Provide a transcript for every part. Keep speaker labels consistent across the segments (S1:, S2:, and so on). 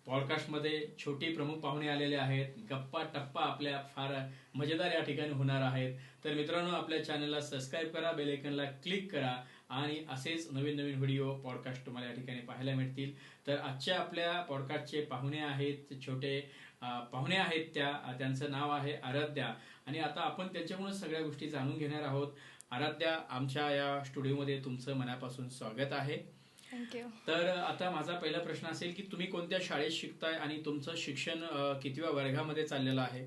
S1: पॉडकास्टमध्ये छोटे प्रमुख पाहुणे आलेले आहेत. गप्पा टप्पा आपल्या फार मजेदार या ठिकाणी होणार आहेत. तर मित्रांनो, आपल्या चॅनलला सबस्क्राईब करा, बेल आयकॉनला क्लिक करा आणि असेच नवीन नवीन व्हिडिओ पॉडकास्ट तुम्हाला या ठिकाणी पाहायला मिळतील. तर आजच्या आपल्या पॉडकास्टचे पाहुणे आहेत, छोटे पाहुणे आहेत. त्यांचं नाव आहे आराध्या आणि आता आपण त्यांच्याकडून सगळ्या गोष्टी जाणून घेणार आहोत. आराध्या, आमच्या या स्टुडिओमध्ये तुमचं मनापासून स्वागत आहे.
S2: थँक्यू.
S1: तर आता माझा पहिला प्रश्न असेल की तुम्ही कोणत्या शाळेत शिकताय आणि तुमचं शिक्षण कितव्या वर्गामध्ये चाललेलं आहे?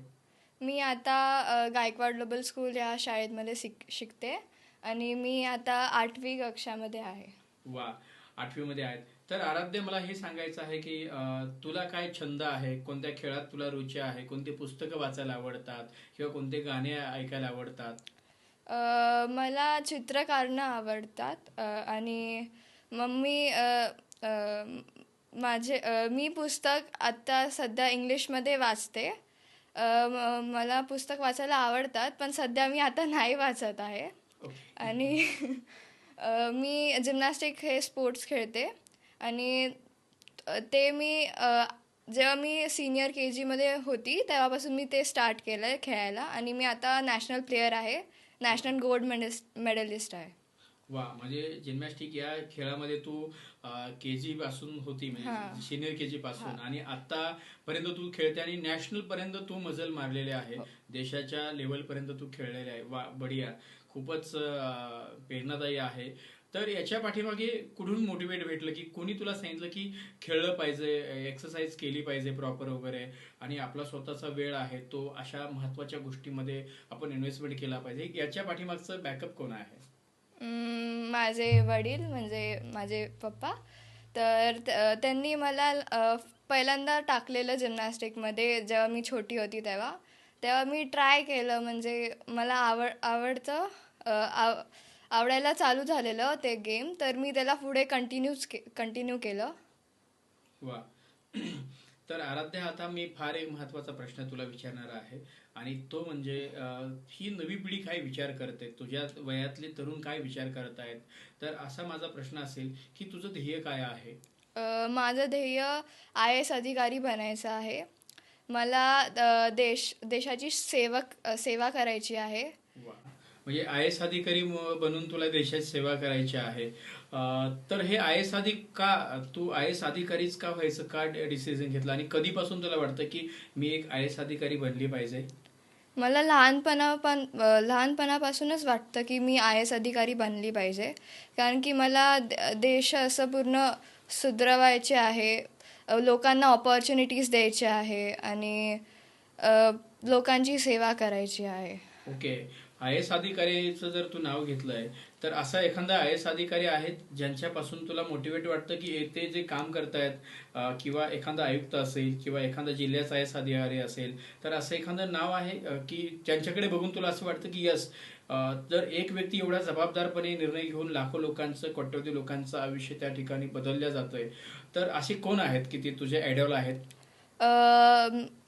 S2: मी आता गायकवाड ग्लोबल स्कूल या शाळेमध्ये शिकते आणि मी आता 8वी कक्षामध्ये आहे.
S1: वा, 8वी मध्ये आहेत. तर आराध्य, मला हे सांगायचं आहे की तुला काय छंद आहे, कोणत्या खेळात तुला रुची आहे, कोणती पुस्तकं वाचायला आवडतात किंवा कोणते गाणे ऐकायला आवडतात?
S2: मला चित्र काढणं आवडतात आणि मम्मी मी पुस्तक आता सध्या इंग्लिशमध्ये वाचते. मला पुस्तक वाचायला आवडतात, पण सध्या मी आता नाही वाचत आहे. आणि मी जिम्नॅस्टिक हे स्पोर्ट्स खेळते आणि ते मी जेव्हा मी सिनियर KGमध्ये होती तेव्हापासून मी ते स्टार्ट केलं आहे खेळायला आणि मी आता नॅशनल प्लेयर आहे, नॅशनल गोल्ड मेडलिस्ट आहे.
S1: वा, म्हणजे जिम्नॅस्टिक या खेळामध्ये तू KG पासून होती, म्हणजे सिनियर KG पासून, आणि आतापर्यंत तू खेळते आणि नॅशनल पर्यंत तू मजल मारलेले आहे, देशाच्या लेवल पर्यंत तू खेळलेले आहे. वा, बढिया, खूपच प्रेरणादायी आहे. तर याच्या पाठीमागे कुठून मोटिवेट भेटलं, की कोणी तुला सांगितलं की खेळलं पाहिजे, एक्सरसाइज केली पाहिजे प्रॉपर वगैरे, आणि आपला स्वतःचा वेळ आहे तो अशा महत्वाच्या गोष्टीमध्ये आपण इन्व्हेस्टमेंट केला पाहिजे, याच्या पाठीमागचं बॅकअप कोण आहे?
S2: माझे वडील म्हणजे माझे पप्पा. तर त्यांनी मला पहिल्यांदा टाकलेलं जिम्नॅस्टिकमध्ये जेव्हा मी छोटी होती तेव्हा मी ट्राय केलं. म्हणजे मला आवडतं, आवडायला चालू झालेलं ते गेम, तर मी त्याला पुढे कंटिन्यू केलं.
S1: वा. तर आराध्या, आता मी फार एक महत्वाचा प्रश्न तुला विचारणार आहे आणि तो म्हणजे ही नवी पिढी काय विचार करते, तुझ्या वयातले तरुण काय विचार करत आहेत. तर असा माझा प्रश्न असेल की तुझं ध्येय काय आहे?
S2: माझं ध्येय IAS अधिकारी बनायचं आहे. मला देशाची सेवा करायची आहे.
S1: वा, म्हणजे IAS अधिकारी बनून तुला देशाची सेवा करायची आहे. तर हे तू IAS अधिकारीच का व्हायचं, का डिसिजन घेतला आणि कधीपासून तुला वाटतं की मी एक IAS अधिकारी बनली पाहिजे?
S2: मला लहानपणापासूनच वाटतं की मी IAS अधिकारी बनली पाहिजे, कारण की मला देश असं पूर्ण सुधरवायचे आहे, लोकांना ऑपॉर्च्युनिटीज द्यायचे आहे आणि लोकांची सेवा करायची आहे.
S1: ओके, IAS अधिकारीचं जर तू नाव घेतलंय, तर असा एखादा IAS अधिकारी आहे ज्यांच्यापासून तुला मोटिवेट वाटतं की ते जे काम करतायत, किंवा एखादा आयुक्त असेल किंवा एखादा जिल्ह्याचा IAS अधिकारी असेल, तर असं एखादं नाव आहे की ज्यांच्याकडे बघून तुला असं वाटतं की यस, जर एक व्यक्ती एवढा जबाबदारपणे निर्णय घेऊन लाखो लोकांचं, कोट्यवधी लोकांचं आयुष्य त्या ठिकाणी बदलल्या जातंय, तर असे कोण आहेत की ते तुझे आयडॉल आहेत?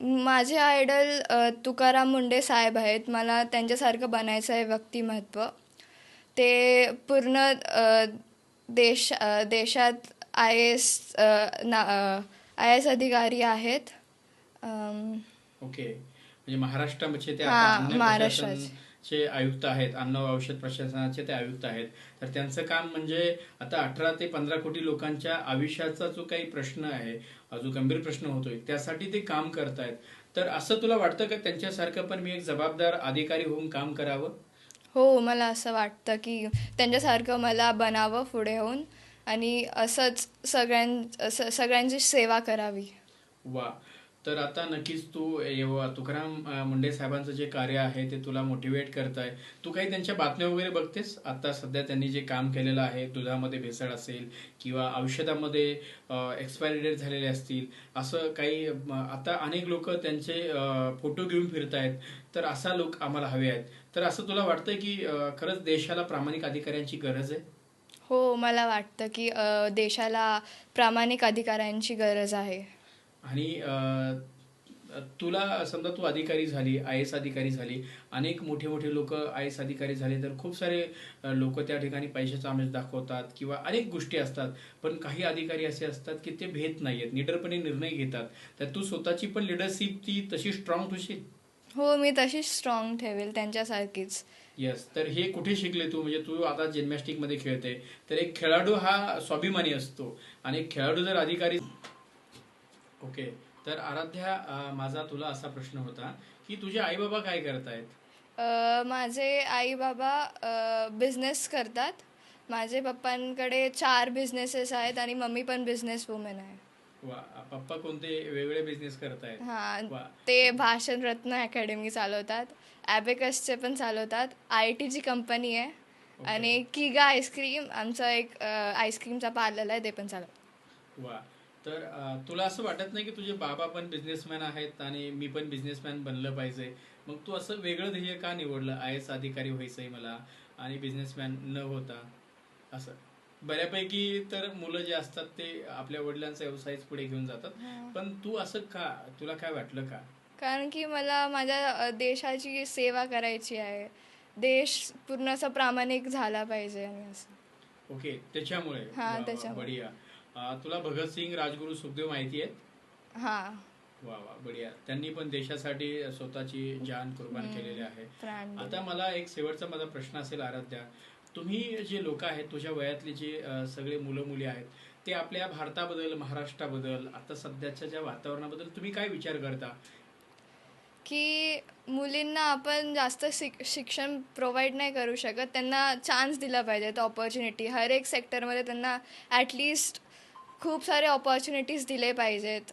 S2: माझे आयडल तुकाराम मुंडे साहेब आहेत. मला त्यांच्यासारखं बनायचं आहे व्यक्तिमत्व. ते पूर्ण देशात IAS अधिकारी आहेत.
S1: ओके, म्हणजे महाराष्ट्राचे ते
S2: महाराष्ट्राचे
S1: आयुक्त आहेत, अन्न व औषध प्रशासनाचे ते आयुक्त आहेत. तर त्यांचं काम म्हणजे आता 18 ते 15 कोटी लोकांच्या आयुष्याचा जो काही प्रश्न आहे, जो गंभीर प्रश्न होतोय, त्यासाठी ते काम करतायत. तर असं तुला वाटतं का त्यांच्यासारखं पण मी एक जबाबदार अधिकारी होऊन काम करावं?
S2: हो, मला असं वाटतं की त्यांच्यासारखं मला बनावं पुढे होऊन आणि असंच सगळ्यांची सेवा करावी.
S1: वा, तर आता नक्कीच तुकाराम मुंडे साहेबांचं जे कार्य आहे ते तुला मोटिवेट करत आहे. तू काही त्यांच्या बातम्या वगैरे बघतेस? आता सध्या त्यांनी जे काम केलेलं आहे, दुधामध्ये भेसळ असेल किंवा औषधामध्ये एक्सपायरी डेट झालेले असतील, असं काही आता अनेक लोक त्यांचे फोटो घेऊन फिरतायत. तर असा लोक आम्हाला हवे आहेत. तर असं तुला वाटतंय की खरंच देशाला प्रामाणिक अधिकाऱ्यांची गरज आहे?
S2: हो, मला वाटतं की देशाला प्रामाणिक अधिकाऱ्यांची गरज आहे.
S1: आणि तुला समजा तू अधिकारी झाली, IAS अधिकारी झाली, अनेक मोठे मोठे लोक IAS अधिकारी झाले, तर खूप सारे लोक त्या ठिकाणी पैशाचा आमिष दाखवतात किंवा अनेक गोष्टी असतात. पण काही अधिकारी असे असतात की ते भेट नाहीयेत, निडरपणे निर्णय घेतात. तर तू स्वतःची पण लिडरशिप ती तशी स्ट्रॉंग ठेवशील?
S2: हो, मी तशीच स्ट्रॉंग ठेवेल त्यांच्यासारखीच.
S1: येस. तर हे कुठे शिकले तू? म्हणजे तू आता जिम्नॅस्टिक मध्ये खेळते, तर एक खेळाडू हा स्वाभिमानी असतो आणि एक खेळाडू जर अधिकारी. ओके. तर आराध्या, माझा तुला असा प्रश्न होता की तुझे आई बाबा काय करतायत?
S2: माझे आई बाबा बिझनेस करतात. माझे पप्पांकडे 4 बिझनेसेस आहेत आणि मम्मी पण बिझनेस वुमन आहे.
S1: वा. पप्पा कोणते वेगळे बिझनेस करतायत?
S2: हां,
S1: वा.
S2: ते भाषण रत्न अकॅडमी चालवतात. ॲबेकसचे पण चालवतात. IITची कंपनी आहे.
S1: ओके.
S2: आणि किगा आईस्क्रीम आमचा एक आईस्क्रीमचा पार्लर आहे, ते पण चालवतात.
S1: वा. तर तुला असं वाटत नाही की तुझे बाबा पण बिझनेसमॅन आहेत आणि मी पण बिझनेसमॅन बनलं पाहिजे, मग तू असं वेगळं ध्येय का निवडलं? IAS अधिकारी व्हायचंय मला आणि बिझनेसमॅन न होता असं? बऱ्यापैकी तर मुलं जे असतात ते आपल्या वडिलांचा व्यवसायच पुढे घेऊन जातात, पण तू असं का? तुला काय वाटलं का?
S2: कारण की मला माझ्या देशाची सेवा करायची आहे. देश पूर्ण असं प्रामाणिक झाला पाहिजे आणि असं.
S1: ओके, त्याच्यामुळे.
S2: हां,
S1: वा वा,
S2: त्याच्यामुळे.
S1: बढिया. तुला भगतसिंग, राजगुरू, सुखदेव माहिती आहे?
S2: हां.
S1: वा वा, बढिया. त्यांनी पण देशासाठी स्वतःची जान कुर्बान केलेली आहे.
S2: प्राण दिले.
S1: आता मला एक शेवटचा माझा प्रश्न असेल आराध्या, तुम्ही जे लोक आहेत, तुझ्या वयातले जे सगळे मुलं मुली आहेत, ते आपल्या भारताबद्दल, महाराष्ट्राबद्दल, आता सध्याच्या ज्या वातावरणाबद्दल तुम्ही काय विचार करता?
S2: की मुलींना आपण जास्त शिक्षण प्रोव्हाइड नाही करू शकत. त्यांना चान्स दिला पाहिजे, ऑपॉर्च्युनिटी हर एक सेक्टरमध्ये त्यांना ॲटलिस्ट खूप सारे ऑपॉर्च्युनिटीज दिले पाहिजेत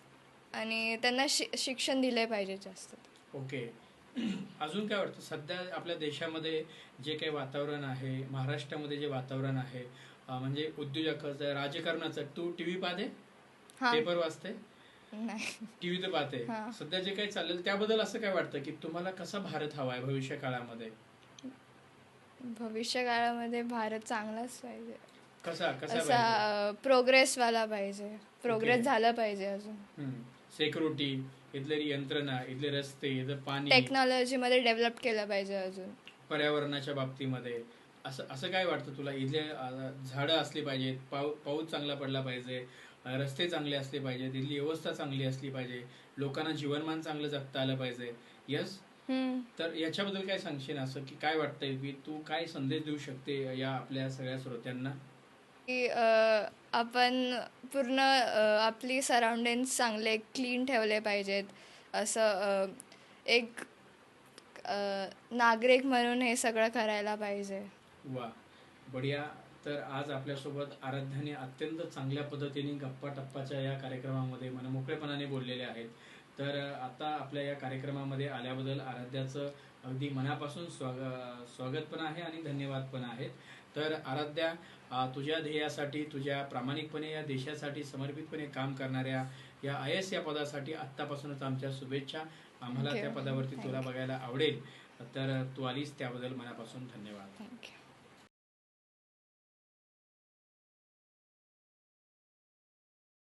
S2: आणि त्यांना शिक्षण दिले पाहिजे जास्त.
S1: ओके. अजून काय वाटतं सध्या आपल्या देशामध्ये जे काही वातावरण आहे, महाराष्ट्रामध्ये जे वातावरण आहे, म्हणजे उद्योजकाचं, राजकारणाचं, तू टीव्ही पाहते,
S2: हां.
S1: पेपर वाचते,
S2: नाही.
S1: टीव्ही तर पाहते,
S2: हां.
S1: सध्या जे काही चाललेलं त्याबद्दल असं काय वाटतं की तुम्हाला कसा भारत हवा आहे भविष्य काळामध्ये?
S2: भविष्य काळामध्ये भारत चांगलाच पाहिजे.
S1: कसा कसा पाहिजे?
S2: असा प्रोग्रेसवाला पाहिजे. प्रोग्रेस झालं पाहिजे अजून.
S1: सिक्युरिटी, इथली यंत्रणा, इथले रस्ते, इथलं पाणी,
S2: टेक्नॉलॉजीमध्ये डेव्हलप केलं पाहिजे अजून.
S1: पर्यावरणाच्या बाबतीमध्ये असं असं काय वाटतं तुला? इथले झाडं असली पाहिजेत, पाऊस चांगला पडला पाहिजे, रस्ते चांगले असले पाहिजेत, इथली व्यवस्था चांगली असली पाहिजे, लोकांना जीवनमान चांगलं जगता आलं पाहिजे. यस. तर याच्याबद्दल काय सांगशील? असं की काय वाटतंय की तू काय संदेश देऊ शकते या आपल्या सगळ्या श्रोत्यांना?
S2: की आपण पूर्ण आपली सराउंडिंग्स चांगले क्लीन ठेवले पाहिजेत. असं एक नागरिक म्हणून हे सगळं करायला पाहिजे.
S1: वा, बढिया. तर आज आपल्यासोबत आराध्याने अत्यंत चांगल्या पद्धतीने गप्पा टप्पाच्या या कार्यक्रमामध्ये मनमोकळेपणाने बोललेले आहेत. तर आता आपल्या या कार्यक्रमामध्ये आल्याबद्दल आराध्याचं अगदी मनापासून स्वागत पण आहे आणि धन्यवाद पण आहेत. तर आराध्या, तुझ्या ध्येयासाठी, तुझ्या प्रामाणिकपणे या देशासाठी समर्पितपणे काम करणाऱ्या या IAS या पदासाठी आत्तापासूनच आमच्या शुभेच्छा. आम्हाला त्या पदावरती तुला बघायला आवडेल. तर तू आलीस त्याबद्दल मनापासून धन्यवाद.
S2: थँक्यू.